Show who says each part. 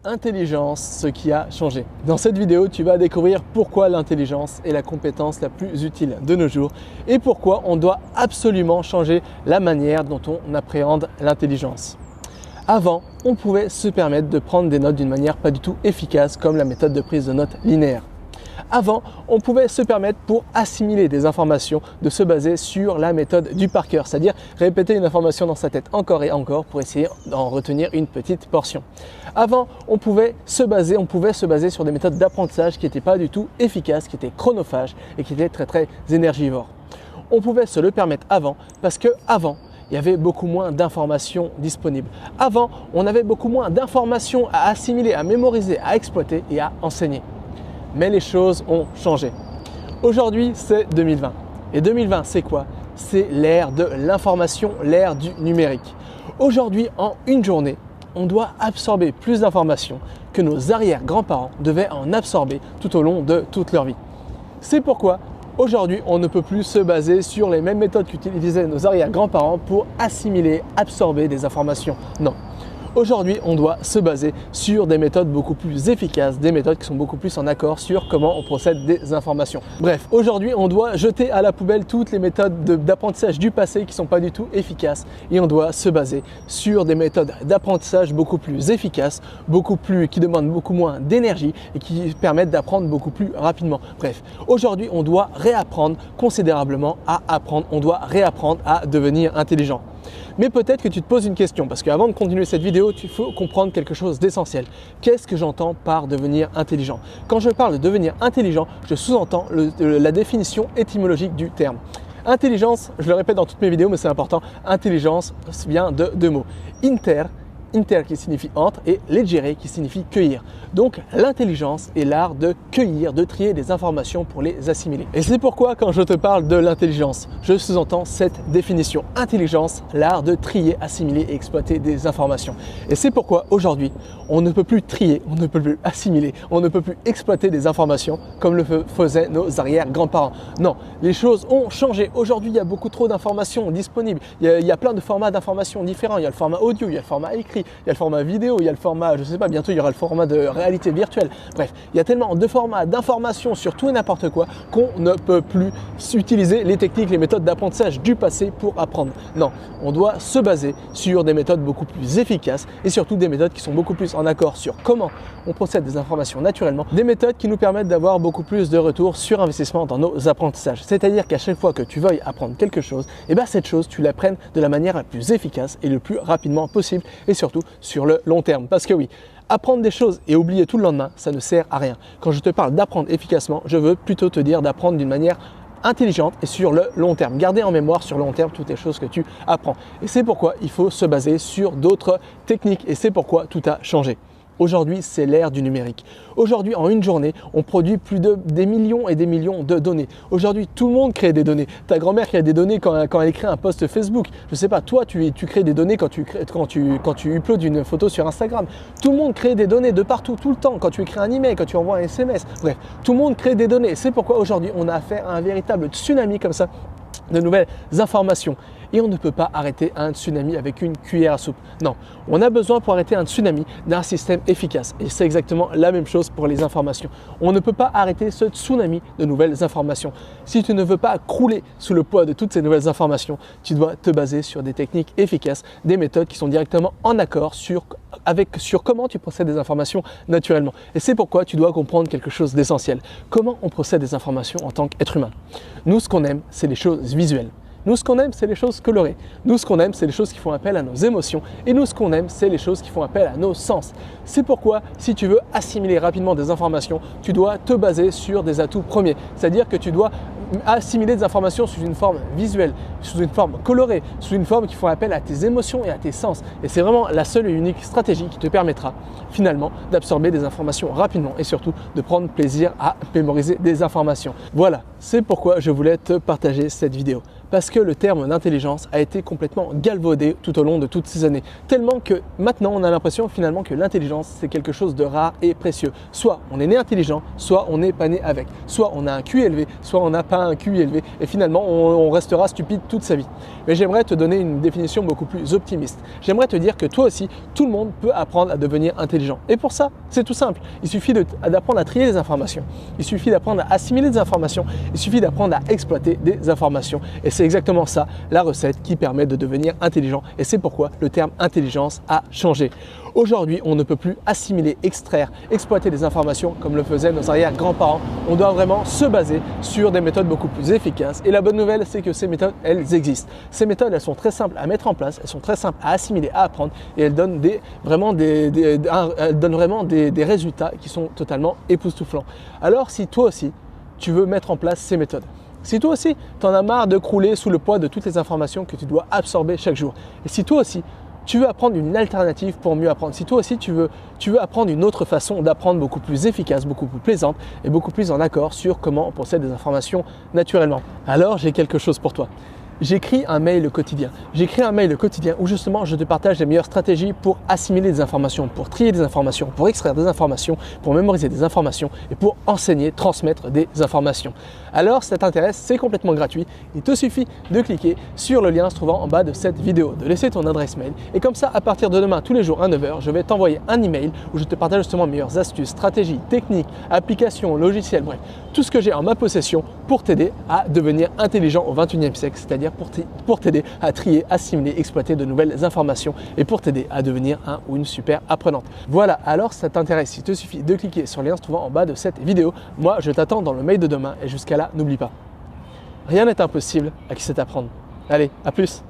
Speaker 1: Intelligence, ce qui a changé. Dans cette vidéo, tu vas découvrir pourquoi l'intelligence est la compétence la plus utile de nos jours et pourquoi on doit absolument changer la manière dont on appréhende l'intelligence. Avant, on pouvait se permettre de prendre des notes d'une manière pas du tout efficace comme la méthode de prise de notes linéaire. Avant, on pouvait se permettre pour assimiler des informations de se baser sur la méthode du par cœur, c'est-à-dire répéter une information dans sa tête encore et encore pour essayer d'en retenir une petite portion. Avant, on pouvait se baser sur des méthodes d'apprentissage qui n'étaient pas du tout efficaces, qui étaient chronophages et qui étaient très énergivores. On pouvait se le permettre avant parce que avant, il y avait beaucoup moins d'informations disponibles. Avant, on avait beaucoup moins d'informations à assimiler, à mémoriser, à exploiter et à enseigner. Mais les choses ont changé. Aujourd'hui, c'est 2020. Et 2020, c'est quoi? C'est l'ère de l'information, l'ère du numérique. Aujourd'hui, en une journée, on doit absorber plus d'informations que nos arrière-grands-parents devaient en absorber tout au long de toute leur vie. C'est pourquoi aujourd'hui, on ne peut plus se baser sur les mêmes méthodes qu'utilisaient nos arrière-grands-parents pour assimiler, absorber des informations. Non. Aujourd'hui, on doit se baser sur des méthodes beaucoup plus efficaces, des méthodes qui sont beaucoup plus en accord sur comment on procède des informations. Bref, aujourd'hui, on doit jeter à la poubelle toutes les méthodes d'apprentissage du passé qui ne sont pas du tout efficaces et on doit se baser sur des méthodes d'apprentissage beaucoup plus efficaces, qui demandent beaucoup moins d'énergie et qui permettent d'apprendre beaucoup plus rapidement. Bref, aujourd'hui, on doit réapprendre considérablement à apprendre, on doit réapprendre à devenir intelligent. Mais peut-être que tu te poses une question, parce qu'avant de continuer cette vidéo, il faut comprendre quelque chose d'essentiel. Qu'est-ce que j'entends par devenir intelligent? Quand je parle de devenir intelligent, je sous-entends la définition étymologique du terme. Intelligence, je le répète dans toutes mes vidéos, mais c'est important, intelligence vient de deux mots. Inter qui signifie entre et legere qui signifie cueillir. Donc l'intelligence est l'art de cueillir, de trier des informations pour les assimiler. Et c'est pourquoi quand je te parle de l'intelligence, je sous-entends cette définition. Intelligence, l'art de trier, assimiler et exploiter des informations. Et c'est pourquoi aujourd'hui, on ne peut plus trier, on ne peut plus assimiler, on ne peut plus exploiter des informations comme le faisaient nos arrière-grands-parents. Non, les choses ont changé. Aujourd'hui, il y a beaucoup trop d'informations disponibles. Il y a plein de formats d'informations différents. Il y a le format audio, il y a le format écrit, il y a le format vidéo, il y a le format, je sais pas, bientôt il y aura le format de réalité virtuelle. Bref, il y a tellement de formats d'informations sur tout et n'importe quoi qu'on ne peut plus utiliser les techniques, les méthodes d'apprentissage du passé pour apprendre. Non, on doit se baser sur des méthodes beaucoup plus efficaces et surtout des méthodes qui sont beaucoup plus en accord sur comment on procède des informations naturellement, des méthodes qui nous permettent d'avoir beaucoup plus de retour sur investissement dans nos apprentissages. C'est-à-dire qu'à chaque fois que tu veuilles apprendre quelque chose, et bien cette chose, tu l'apprennes de la manière la plus efficace et le plus rapidement possible et surtout sur le long terme. Parce que oui, apprendre des choses et oublier tout le lendemain, ça ne sert à rien. Quand je te parle d'apprendre efficacement, je veux plutôt te dire d'apprendre d'une manière intelligente et sur le long terme. Garder en mémoire sur le long terme toutes les choses que tu apprends. Et c'est pourquoi il faut se baser sur d'autres techniques et c'est pourquoi tout a changé. Aujourd'hui, c'est l'ère du numérique. Aujourd'hui, en une journée, on produit des millions et des millions de données. Aujourd'hui, tout le monde crée des données. Ta grand-mère crée des données quand elle crée un post Facebook. Je ne sais pas, toi, tu crées des données quand tu uploades une photo sur Instagram. Tout le monde crée des données de partout, tout le temps. Quand tu écris un email, quand tu envoies un SMS. Bref, tout le monde crée des données. C'est pourquoi aujourd'hui, on a affaire à un véritable tsunami comme ça de nouvelles informations. Et on ne peut pas arrêter un tsunami avec une cuillère à soupe. Non, on a besoin pour arrêter un tsunami d'un système efficace. Et c'est exactement la même chose pour les informations. On ne peut pas arrêter ce tsunami de nouvelles informations. Si tu ne veux pas crouler sous le poids de toutes ces nouvelles informations, tu dois te baser sur des techniques efficaces, des méthodes qui sont directement en accord sur comment tu procèdes des informations naturellement. Et c'est pourquoi tu dois comprendre quelque chose d'essentiel. Comment on procède des informations en tant qu'être humain. Nous, ce qu'on aime, c'est les choses visuelles. Nous, ce qu'on aime, c'est les choses colorées. Nous, ce qu'on aime, c'est les choses qui font appel à nos émotions. Et nous, ce qu'on aime, c'est les choses qui font appel à nos sens. C'est pourquoi, si tu veux assimiler rapidement des informations, tu dois te baser sur des atouts premiers. C'est-à-dire que tu dois assimiler des informations sous une forme visuelle, sous une forme colorée, sous une forme qui font appel à tes émotions et à tes sens. Et c'est vraiment la seule et unique stratégie qui te permettra finalement d'absorber des informations rapidement et surtout de prendre plaisir à mémoriser des informations. Voilà, c'est pourquoi je voulais te partager cette vidéo. Parce que le terme d'intelligence a été complètement galvaudé tout au long de toutes ces années. Tellement que maintenant on a l'impression finalement que l'intelligence c'est quelque chose de rare et précieux. Soit on est né intelligent, soit on n'est pas né avec. Soit on a un QI élevé, soit on n'a pas un QI élevé et finalement on restera stupide toute sa vie. Mais j'aimerais te donner une définition beaucoup plus optimiste. J'aimerais te dire que toi aussi, tout le monde peut apprendre à devenir intelligent. Et pour ça, c'est tout simple. Il suffit d'apprendre à trier les informations. Il suffit d'apprendre à assimiler des informations. Il suffit d'apprendre à exploiter des informations. Et c'est exactement ça, la recette qui permet de devenir intelligent. Et c'est pourquoi le terme intelligence a changé. Aujourd'hui, on ne peut plus assimiler, extraire, exploiter des informations comme le faisaient nos arrière-grands-parents. On doit vraiment se baser sur des méthodes beaucoup plus efficaces. Et la bonne nouvelle, c'est que ces méthodes, elles existent. Ces méthodes, elles sont très simples à mettre en place, elles sont très simples à assimiler, à apprendre et elles donnent vraiment des résultats qui sont totalement époustouflants. Alors, si toi aussi, tu veux mettre en place ces méthodes, si toi aussi, tu en as marre de crouler sous le poids de toutes les informations que tu dois absorber chaque jour, et si toi aussi, tu veux apprendre une alternative pour mieux apprendre, si toi aussi tu veux apprendre une autre façon d'apprendre beaucoup plus efficace, beaucoup plus plaisante et beaucoup plus en accord sur comment on possède des informations naturellement, alors j'ai quelque chose pour toi. J'écris un mail quotidien. J'écris un mail quotidien où justement je te partage les meilleures stratégies pour assimiler des informations, pour trier des informations, pour extraire des informations, pour mémoriser des informations et pour enseigner, transmettre des informations. Alors si ça t'intéresse, c'est complètement gratuit. Il te suffit de cliquer sur le lien se trouvant en bas de cette vidéo, de laisser ton adresse mail et comme ça à partir de demain tous les jours à 9 h, je vais t'envoyer un email où je te partage justement mes meilleures astuces, stratégies, techniques, applications, logiciels, bref, tout ce que j'ai en ma possession pour t'aider à devenir intelligent au 21e siècle, c'est-à-dire pour t'aider à trier, assimiler, exploiter de nouvelles informations et pour t'aider à devenir un ou une super apprenante. Voilà, alors si ça t'intéresse, il te suffit de cliquer sur le lien se trouvant en bas de cette vidéo. Moi, je t'attends dans le mail de demain et jusqu'à là, n'oublie pas, rien n'est impossible à qui sait apprendre. Allez, à plus!